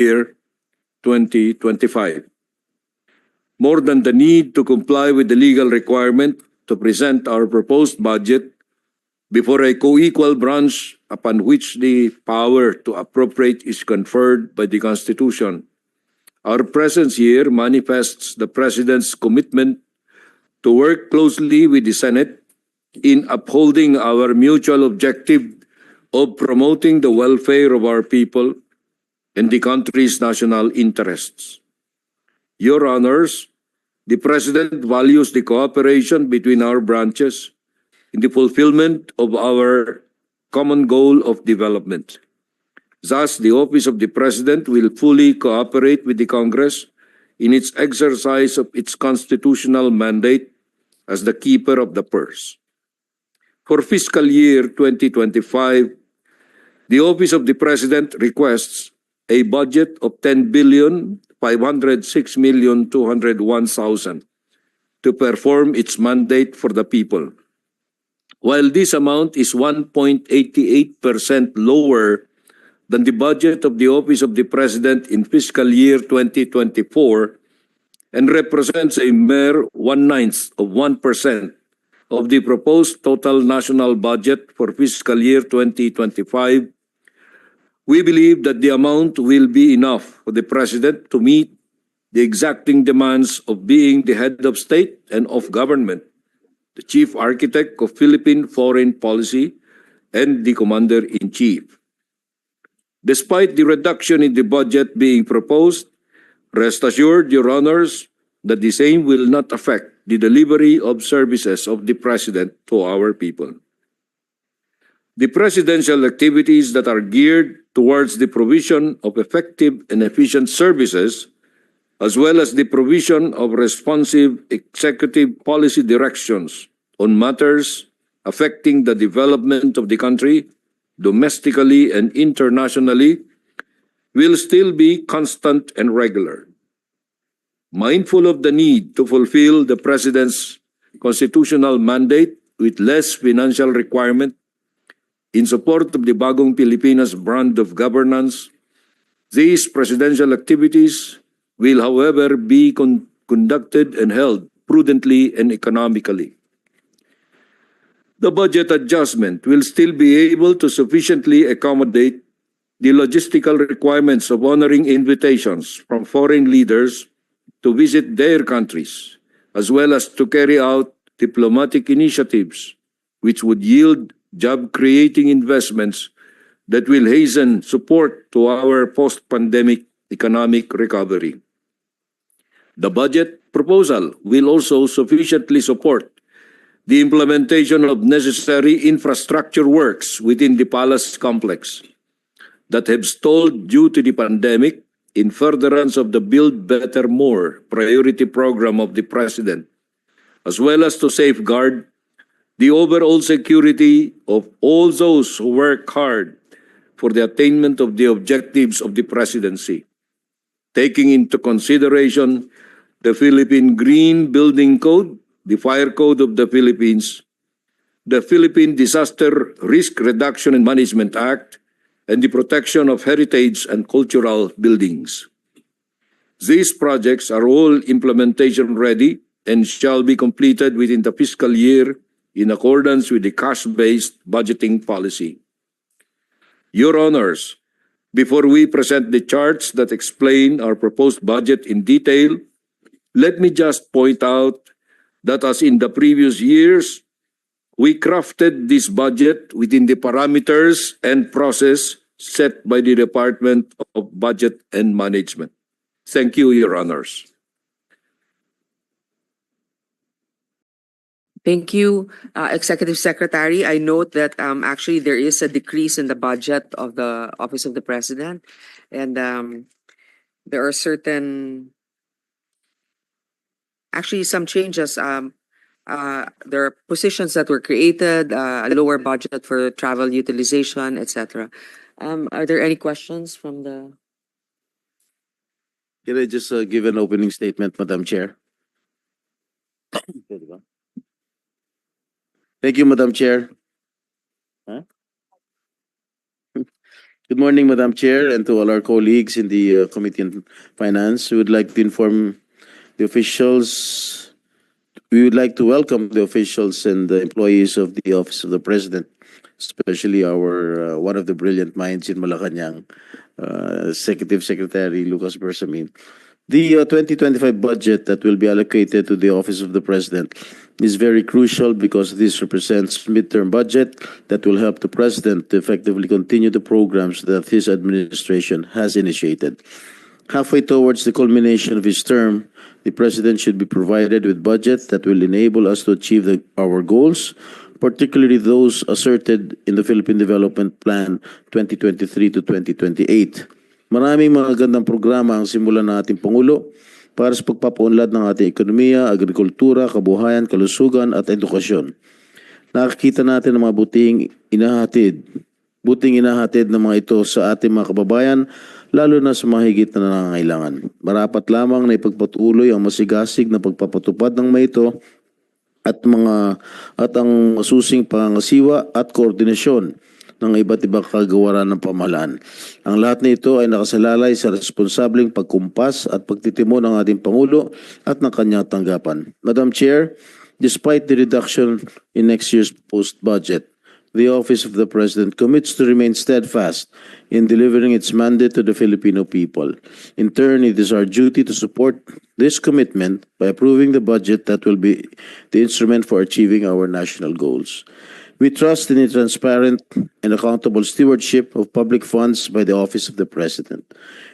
year 2025. More than the need to comply with the legal requirement to present our proposed budget before a co-equal branch upon which the power to appropriate is conferred by the Constitution, our presence here manifests the President's commitment to work closely with the Senate in upholding our mutual objective of promoting the welfare of our people and the country's national interests. Your Honors, the President values the cooperation between our branches in the fulfillment of our common goal of development. Thus, the Office of the President will fully cooperate with the Congress in its exercise of its constitutional mandate as the keeper of the purse. For fiscal year 2025, the Office of the President requests a budget of 10,506,201,000 to perform its mandate for the people. While this amount is 1.88% lower than the budget of the Office of the President in fiscal year 2024 and represents a mere 0.1% of the proposed total national budget for fiscal year 2025, we believe that the amount will be enough for the President to meet the exacting demands of being the head of state and of government, the chief architect of Philippine foreign policy, and the commander-in-chief. Despite the reduction in the budget being proposed, rest assured, Your Honors, that the same will not affect the delivery of services of the President to our people. The presidential activities that are geared towards the provision of effective and efficient services, as well as the provision of responsive executive policy directions on matters affecting the development of the country, domestically and internationally, will still be constant and regular. Mindful of the need to fulfill the President's constitutional mandate with less financial requirement in support of the Bagong Pilipinas brand of governance, these presidential activities will, however, be conducted and held prudently and economically. The budget adjustment will still be able to sufficiently accommodate the logistical requirements of honoring invitations from foreign leaders to visit their countries, as well as to carry out diplomatic initiatives which would yield job-creating investments that will hasten support to our post-pandemic economic recovery. The budget proposal will also sufficiently support the implementation of necessary infrastructure works within the Palace complex that have stalled due to the pandemic in furtherance of the Build Better More priority program of the President, as well as to safeguard the overall security of all those who work hard for the attainment of the objectives of the Presidency, taking into consideration the Philippine Green Building Code, the Fire Code of the Philippines, the Philippine Disaster Risk Reduction and Management Act, and the protection of heritage and cultural buildings. These projects are all implementation ready and shall be completed within the fiscal year in accordance with the cash-based budgeting policy. Your Honors, before we present the charts that explain our proposed budget in detail, let me just point out that as in the previous years, we crafted this budget within the parameters and process set by the Department of Budget and Management. Thank you, Your Honors. Thank you, Executive Secretary. I note that actually there is a decrease in the budget of the Office of the President, and there are certain, actually some changes. There are positions that were created, a lower budget for travel utilization, etc. Are there any questions from the... Can I just give an opening statement, Madam Chair? Thank you, Madam Chair. Good morning, Madam Chair, and to all our colleagues in the Committee on Finance. We would like to inform the officials. We would like to welcome the officials and the employees of the Office of the President, especially our one of the brilliant minds in Malacanang, Executive Secretary Lucas Bersamin. The 2025 budget that will be allocated to the Office of the President is very crucial because this represents midterm budget that will help the President to effectively continue the programs that his administration has initiated. Halfway towards the culmination of his term, the President should be provided with budget that will enable us to achieve our goals, particularly those asserted in the Philippine Development Plan 2023 to 2028. Maraming mga gandang programa ang simulan ng ating Pangulo para sa pagpapaunlad ng ating ekonomiya, agrikultura, kabuhayan, kalusugan at edukasyon. Nakikita natin ang mga buting inahatid ng mga ito sa ating mga kababayan, lalo na sa mga higit na nangangailangan. Marapat lamang na ipagpatuloy ang masigasig na pagpapatupad ng mga ito at ang masusing pangangasiwa at koordinasyon ng iba't ibang kagawaran ng pamahalaan. Ang lahat na ito ay nakasalalay sa responsableng pagkumpas at pagtitimo ng ating Pangulo at ng kanyang tanggapan. Madam Chair, despite the reduction in next year's post-budget, the Office of the President commits to remain steadfast in delivering its mandate to the Filipino people. In turn, it is our duty to support this commitment by approving the budget that will be the instrument for achieving our national goals. We trust in the transparent and accountable stewardship of public funds by the Office of the President.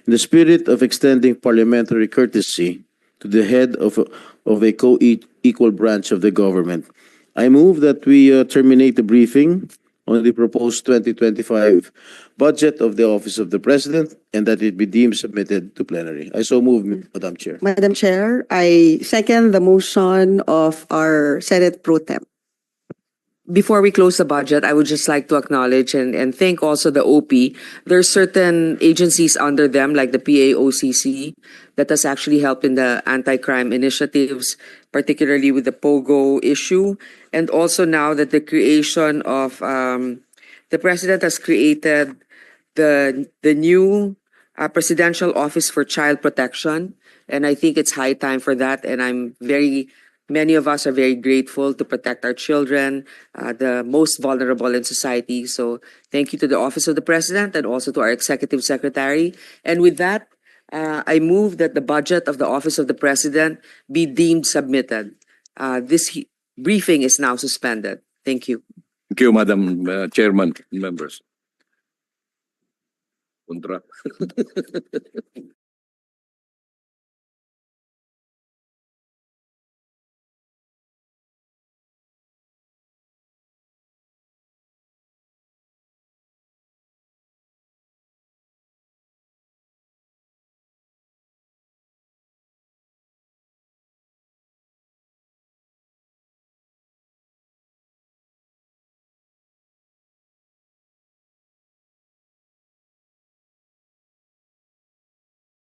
In the spirit of extending parliamentary courtesy to the head of a co-equal branch of the government, I move that we terminate the briefing on the proposed 2025 budget of the Office of the President and that it be deemed submitted to plenary. I so move, Madam Chair. Madam Chair, I second the motion of our Senate Pro Tem. Before we close the budget, I would just like to acknowledge and thank also the OP. There are certain agencies under them, like the PAOCC, that has actually helped in the anti-crime initiatives, particularly with the POGO issue. And also now that the creation of, the President has created the new Presidential Office for Child Protection. And I think it's high time for that. And many of us are very grateful to protect our children, the most vulnerable in society. So thank you to the Office of the President and also to our Executive Secretary. And with that, I move that the budget of the Office of the President be deemed submitted. This briefing is now suspended. Thank you. Thank you, Madam Chairman, members. Contra.